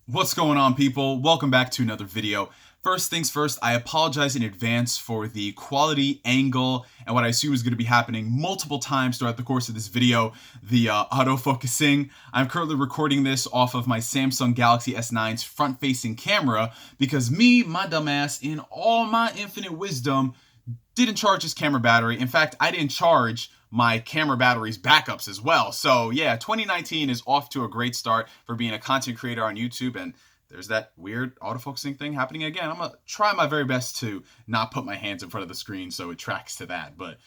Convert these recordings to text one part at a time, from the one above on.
What's going on, people? Welcome back to another video. First things first, I apologize in advance for the quality, angle, and what I assume is going to be happening multiple times throughout the course of this video, the autofocusing. I'm currently recording this off of my Samsung Galaxy S9's front-facing camera because me, my dumbass, in all my infinite wisdom, didn't charge this camera battery. In fact, I didn't charge my camera battery's backups as well. So yeah, 2019 is off to a great start for being a content creator on YouTube, and there's that weird autofocusing thing happening again. I'm gonna try my very best to not put my hands in front of the screen so it tracks to that, but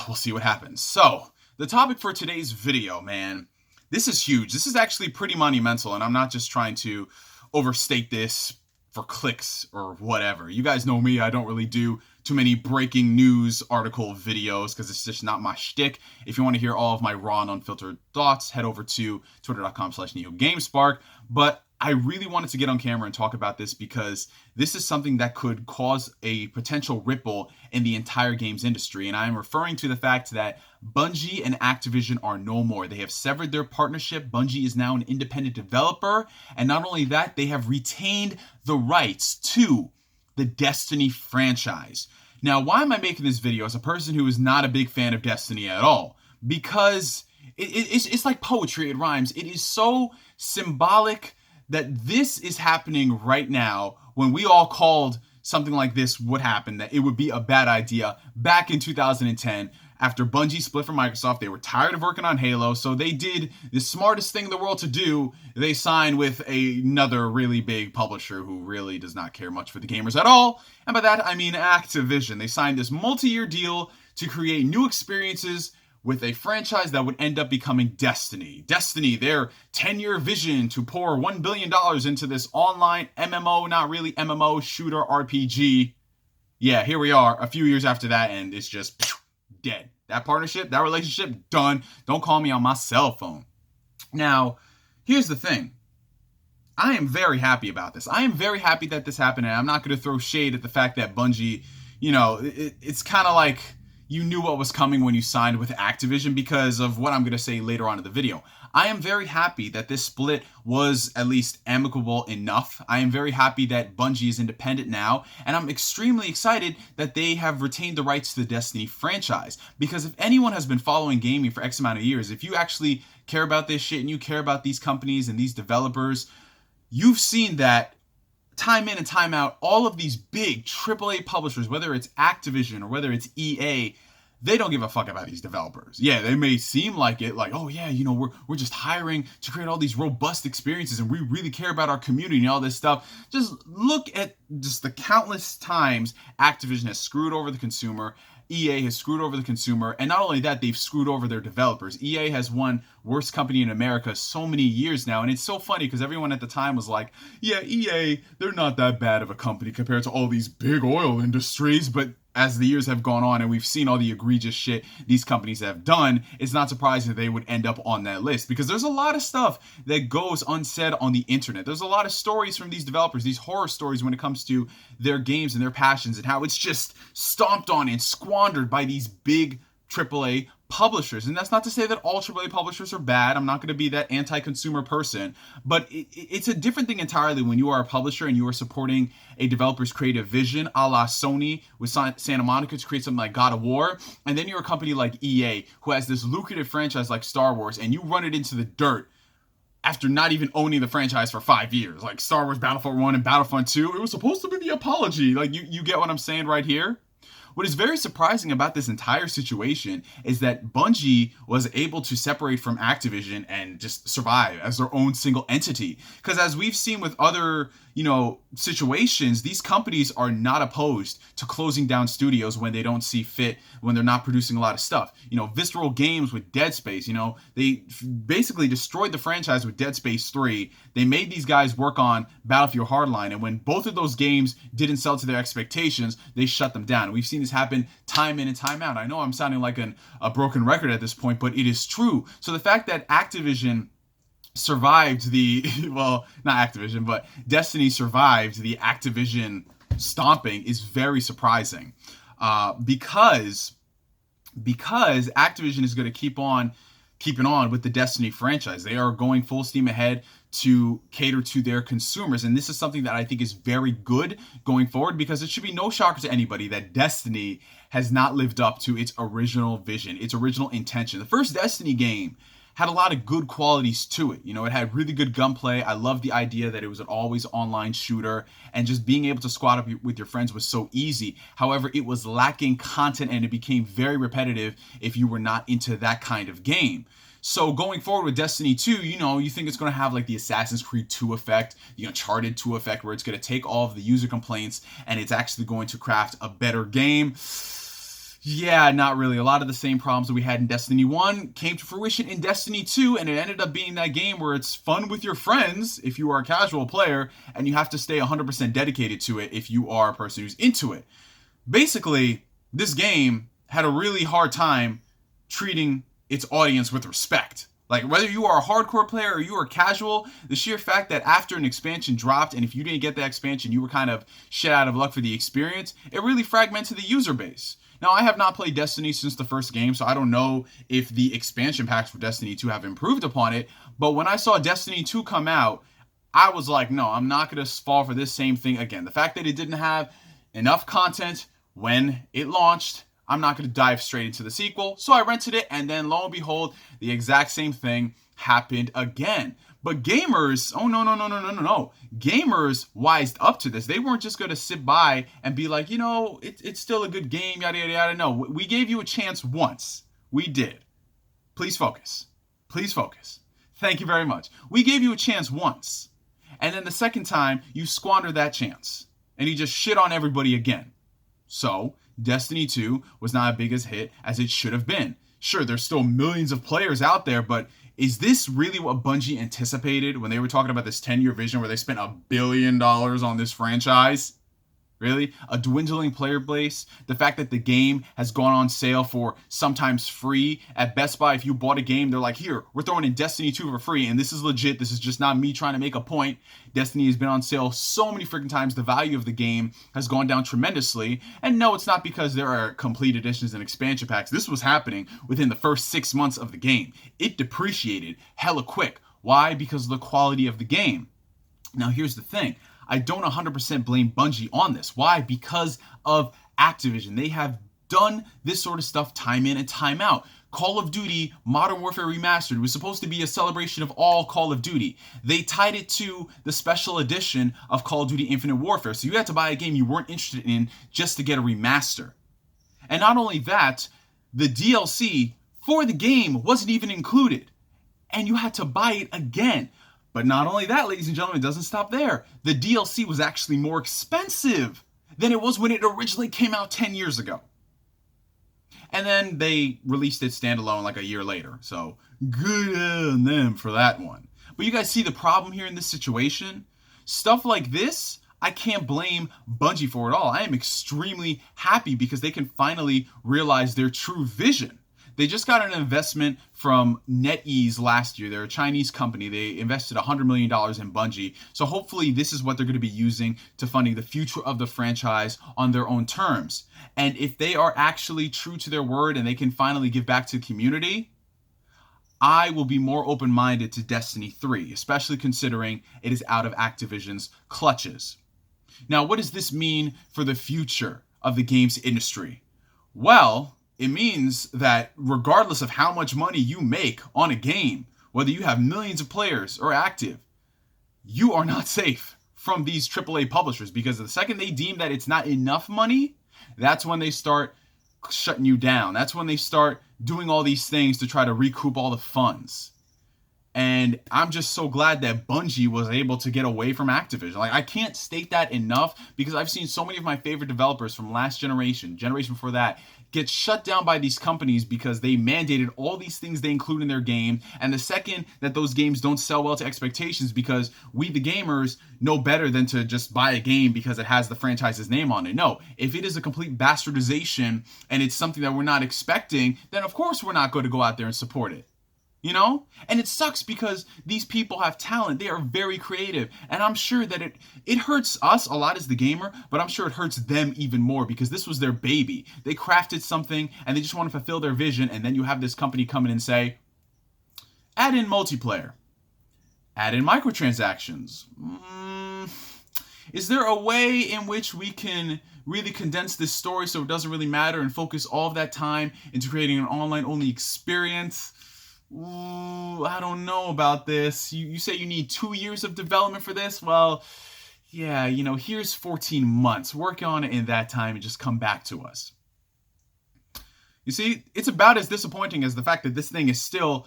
we'll see what happens. So the topic for today's video, man, this is huge. This is actually pretty monumental, and I'm not just trying to overstate this for clicks or whatever. You guys know me, I don't really do too many breaking news article videos because it's just not my shtick. If you want to hear all of my raw and unfiltered thoughts, head over to twitter.com/NeoGameSpark. But I really wanted to get on camera and talk about this because this is something that could cause a potential ripple in the entire games industry. And I am referring to the fact that Bungie and Activision are no more. They have severed their partnership. Bungie is now an independent developer. And not only that, they have retained the rights to the Destiny franchise. Now, why am I making this video as a person who is not a big fan of Destiny at all? Because it's like poetry, it rhymes. It is so symbolic that this is happening right now when we all called something like this would happen, that it would be a bad idea back in 2010. After Bungie split from Microsoft, they were tired of working on Halo, so they did the smartest thing in the world to do. They signed with another really big publisher who really does not care much for the gamers at all. And by that, I mean Activision. They signed this multi-year deal to create new experiences with a franchise that would end up becoming Destiny. Destiny, their 10-year vision to pour $1 billion into this online MMO, not really MMO, shooter RPG. Yeah, here we are a few years after that, and it's just dead. That partnership, that relationship, done. Don't call me on my cell phone. Now, here's the thing. I am very happy about this. I am very happy that this happened, and I'm not going to throw shade at the fact that Bungie, it's kind of like you knew what was coming when you signed with Activision because of what I'm going to say later on in the video. I am very happy that this split was at least amicable enough. I am very happy that Bungie is independent now, and I'm extremely excited that they have retained the rights to the Destiny franchise. Because if anyone has been following gaming for X amount of years, if you actually care about this shit and you care about these companies and these developers, you've seen that time in and time out, all of these big AAA publishers, whether it's Activision or whether it's EA, they don't give a fuck about these developers. Yeah, they may seem like it, like, oh yeah, we're just hiring to create all these robust experiences and we really care about our community and all this stuff. Just look at just the countless times Activision has screwed over the consumer. EA has screwed over the consumer, and not only that, they've screwed over their developers. EA has won worst company in America so many years now, and it's so funny because everyone at the time was like, yeah, EA, they're not that bad of a company compared to all these big oil industries, but as the years have gone on and we've seen all the egregious shit these companies have done, it's not surprising that they would end up on that list because there's a lot of stuff that goes unsaid on the internet. There's a lot of stories from these developers, these horror stories when it comes to their games and their passions and how it's just stomped on and squandered by these big AAA publishers. And that's not to say that all AAA publishers are bad. I'm not going to be that anti-consumer person, but it's a different thing entirely when you are a publisher and you are supporting a developer's creative vision, a la Sony with Santa Monica to create something like God of War, and then you're a company like EA who has this lucrative franchise like Star Wars, and you run it into the dirt after not even owning the franchise for 5 years. Like Star Wars Battlefront 1 and Battlefront 2, it was supposed to be the apology. Like, you get what I'm saying right here? What is very surprising about this entire situation is that Bungie was able to separate from Activision and just survive as their own single entity. Because as we've seen with other, situations, these companies are not opposed to closing down studios when they don't see fit, when they're not producing a lot of stuff. Visceral Games with Dead Space, they basically destroyed the franchise with Dead Space 3. They made these guys work on Battlefield Hardline, and when both of those games didn't sell to their expectations, they shut them down. We've seen this happen time in and time out. I know I'm sounding like a broken record at this point, but it is true. So the fact that Activision survived not Activision, but Destiny survived the Activision stomping is very surprising, because Activision is going to keep on keeping on with the Destiny franchise. They are going full steam ahead to cater to their consumers. And this is something that I think is very good going forward, because it should be no shocker to anybody that Destiny has not lived up to its original vision, its original intention. The first Destiny game had a lot of good qualities to it. You know, it had really good gunplay. I love the idea that it was an always online shooter, and just being able to squad up with your friends was so easy. However, it was lacking content, and it became very repetitive if you were not into that kind of game. So going forward with Destiny 2, you know, you think it's going to have like the Assassin's Creed 2 effect, the Uncharted 2 effect, where it's going to take all of the user complaints and it's actually going to craft a better game. Yeah, not really. A lot of the same problems that we had in Destiny 1 came to fruition in Destiny 2, and it ended up being that game where it's fun with your friends if you are a casual player, and you have to stay 100% dedicated to it if you are a person who's into it. Basically, this game had a really hard time treating its audience with respect. Like, whether you are a hardcore player or you are casual, the sheer fact that after an expansion dropped, and if you didn't get that expansion, you were kind of shit out of luck for the experience, it really fragmented the user base. Now, I have not played Destiny since the first game, so I don't know if the expansion packs for Destiny 2 have improved upon it, but when I saw Destiny 2 come out, I was like, no, I'm not going to fall for this same thing again. The fact that it didn't have enough content when it launched, I'm not going to dive straight into the sequel, so I rented it, and then lo and behold, the exact same thing happened again. But gamers, oh no. Gamers wised up to this. They weren't just going to sit by and be like, you know, it's still a good game, yada, yada, yada. No, we gave you a chance once. We did. Please focus. Please focus. Thank you very much. We gave you a chance once. And then the second time, you squandered that chance. And you just shit on everybody again. So, Destiny 2 was not as big a hit as it should have been. Sure, there's still millions of players out there, but is this really what Bungie anticipated when they were talking about this 10-year vision where they spent $1 billion on this franchise? Really? A dwindling player base? The fact that the game has gone on sale for sometimes free. At Best Buy, if you bought a game, they're like, here, we're throwing in Destiny 2 for free. And this is legit. This is just not me trying to make a point. Destiny has been on sale so many freaking times. The value of the game has gone down tremendously. And no, it's not because there are complete editions and expansion packs. This was happening within the first 6 months of the game. It depreciated hella quick. Why? Because of the quality of the game. Now, here's the thing. I don't 100% blame Bungie on this. Why? Because of Activision. They have done this sort of stuff time in and time out. Call of Duty Modern Warfare Remastered was supposed to be a celebration of all Call of Duty. They tied it to the special edition of Call of Duty Infinite Warfare. So you had to buy a game you weren't interested in just to get a remaster. And not only that, the DLC for the game wasn't even included. And you had to buy it again. But not only that, ladies and gentlemen, it doesn't stop there. The DLC was actually more expensive than it was when it originally came out 10 years ago. And then they released it standalone like a year later. So good on them for that one. But you guys see the problem here in this situation? Stuff like this, I can't blame Bungie for it all. I am extremely happy because they can finally realize their true vision. They just got an investment from NetEase last year. They're a Chinese company. They invested $100 million in Bungie. So hopefully this is what they're going to be using to funding the future of the franchise on their own terms. And if they are actually true to their word and they can finally give back to the community, I will be more open-minded to Destiny 3, especially considering it is out of Activision's clutches. Now, what does this mean for the future of the games industry? Well, it means that regardless of how much money you make on a game, whether you have millions of players or active, you are not safe from these AAA publishers, because the second they deem that it's not enough money, that's when they start shutting you down. That's when they start doing all these things to try to recoup all the funds. And I'm just so glad that Bungie was able to get away from Activision. Like, I can't state that enough, because I've seen so many of my favorite developers from last generation before that, get shut down by these companies because they mandated all these things they include in their game. And the second that those games don't sell well to expectations, because we, the gamers, know better than to just buy a game because it has the franchise's name on it. No, if it is a complete bastardization and it's something that we're not expecting, then of course we're not going to go out there and support it. You know? And it sucks because these people have talent. They are very creative. And I'm sure that it hurts us a lot as the gamer, but I'm sure it hurts them even more because this was their baby. They crafted something and they just want to fulfill their vision. And then you have this company come in and say, add in multiplayer. Add in microtransactions. Is there a way in which we can really condense this story so it doesn't really matter and focus all of that time into creating an online-only experience? Ooh, I don't know about this. You say you need 2 years of development for this? Well, yeah, here's 14 months. Work on it in that time and just come back to us. You see, it's about as disappointing as the fact that this thing is still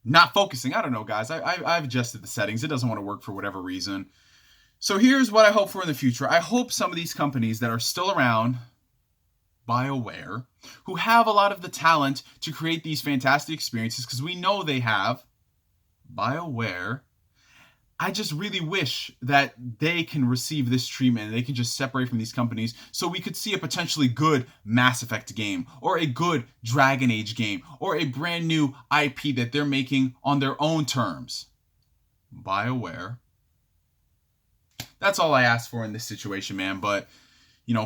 not focusing. I don't know, guys. I've adjusted the settings. It doesn't want to work for whatever reason. So here's what I hope for in the future. I hope some of these companies that are still around, BioWare, who have a lot of the talent to create these fantastic experiences, because we know they have, BioWare, I just really wish that they can receive this treatment and they can just separate from these companies so we could see a potentially good Mass Effect game or a good Dragon Age game or a brand new IP that they're making on their own terms. BioWare. That's all I asked for in this situation, man. But,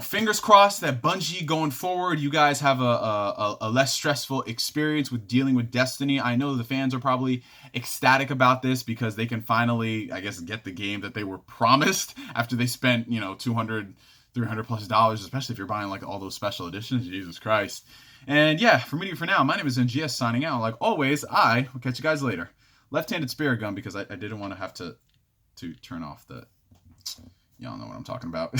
fingers crossed that Bungie going forward, you guys have a less stressful experience with dealing with Destiny. I know the fans are probably ecstatic about this because they can finally, I guess, get the game that they were promised after they spent, $200, $300+ especially if you're buying like all those special editions. Jesus Christ. And yeah, for now, my name is NGS signing out. Like always, I will catch you guys later. Left-handed spear gun because I didn't want to have to turn off the... Y'all know what I'm talking about.